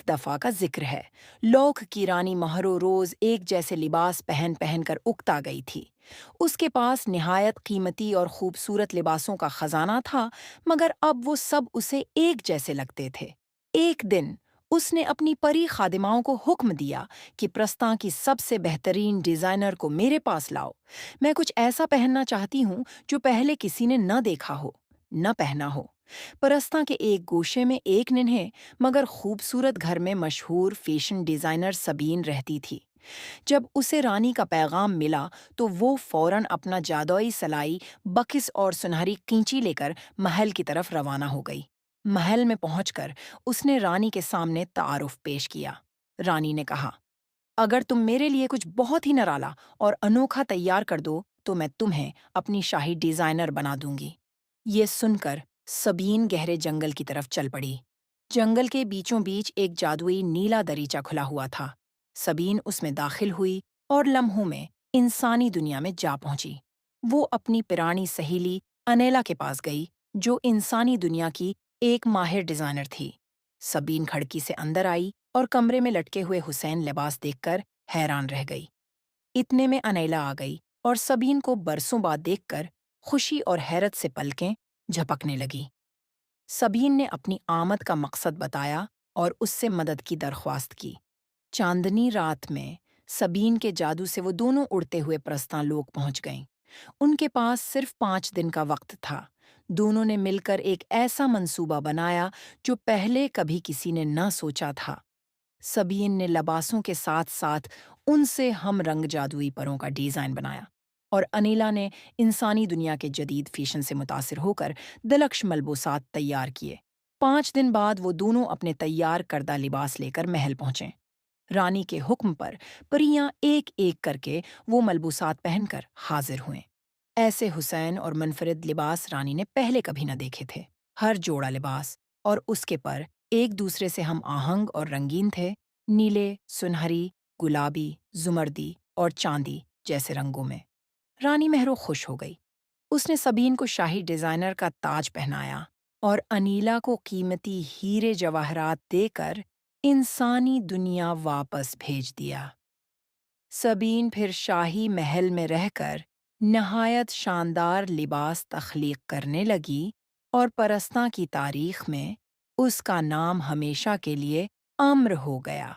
ایک دفعہ کا ذکر ہے۔ لوک کی رانی مہرو روز ایک جیسے لباس پہن پہن کر اکتا گئی تھی۔ اس کے پاس نہایت قیمتی اور خوبصورت لباسوں کا خزانہ تھا، مگر اب وہ سب اسے ایک جیسے لگتے تھے۔ ایک دن اس نے اپنی پری خادماؤں کو حکم دیا کہ پرستان کی سب سے بہترین ڈیزائنر کو میرے پاس لاؤ۔ میں کچھ ایسا پہننا چاہتی ہوں جو پہلے کسی نے نہ دیکھا ہو، نہ پہنا ہو۔ پرستاں کے ایک گوشے میں ایک ننھے مگر خوبصورت گھر میں مشہور فیشن ڈیزائنر سبین رہتی تھی۔ جب اسے رانی کا پیغام ملا تو وہ فوراً اپنا جادوئی سلائی بکس اور سنہری قینچی لے کر محل کی طرف روانہ ہو گئی۔ محل میں پہنچ کر اس نے رانی کے سامنے تعارف پیش کیا۔ رانی نے کہا، اگر تم میرے لیے کچھ بہت ہی نرالا اور انوکھا تیار کر دو تو میں تمہیں اپنی شاہی ڈیزائنر بنا دوں گی۔ یہ سن کر سبین گہرے جنگل کی طرف چل پڑی۔ جنگل کے بیچوں بیچ ایک جادوئی نیلا دریچہ کھلا ہوا تھا۔ سبین اس میں داخل ہوئی اور لمحوں میں انسانی دنیا میں جا پہنچی۔ وہ اپنی پرانی سہیلی انیلا کے پاس گئی، جو انسانی دنیا کی ایک ماہر ڈیزائنر تھی۔ سبین کھڑکی سے اندر آئی اور کمرے میں لٹکے ہوئے حسین لباس دیکھ کر حیران رہ گئی۔ اتنے میں انیلا آ گئی اور سبین کو برسوں بعد دیکھ کر خوشی اور حیرت سے پلکیں جھپکنے لگی۔ سبین نے اپنی آمد کا مقصد بتایا اور اس سے مدد کی درخواست کی۔ چاندنی رات میں سبین کے جادو سے وہ دونوں اڑتے ہوئے پرستان لوک پہنچ گئیں۔ ان کے پاس صرف 5 دن کا وقت تھا۔ دونوں نے مل کر ایک ایسا منصوبہ بنایا جو پہلے کبھی کسی نے نہ سوچا تھا۔ سبین نے لباسوں کے ساتھ ساتھ ان سے ہم رنگ جادوئی پروں کا ڈیزائن بنایا، اور انیلا نے انسانی دنیا کے جدید فیشن سے متاثر ہو کر دلکش ملبوسات تیار کیے۔ 5 دن بعد وہ دونوں اپنے تیار کردہ لباس لے کر محل پہنچے۔ رانی کے حکم پر پریاں ایک ایک کر کے وہ ملبوسات پہن کر حاضر ہوئیں۔ ایسے حسین اور منفرد لباس رانی نے پہلے کبھی نہ دیکھے تھے۔ ہر جوڑا لباس اور اس کے پر ایک دوسرے سے ہم آہنگ اور رنگین تھے، نیلے، سنہری، گلابی، زمردی اور چاندی جیسے رنگوں میں۔ رانی مہرو خوش ہو گئی۔ اس نے سبین کو شاہی ڈیزائنر کا تاج پہنایا اور انیلا کو قیمتی ہیرے جواہرات دے کر انسانی دنیا واپس بھیج دیا۔ سبین پھر شاہی محل میں رہ کر نہایت شاندار لباس تخلیق کرنے لگی اور پرستاں کی تاریخ میں اس کا نام ہمیشہ کے لیے امر ہو گیا۔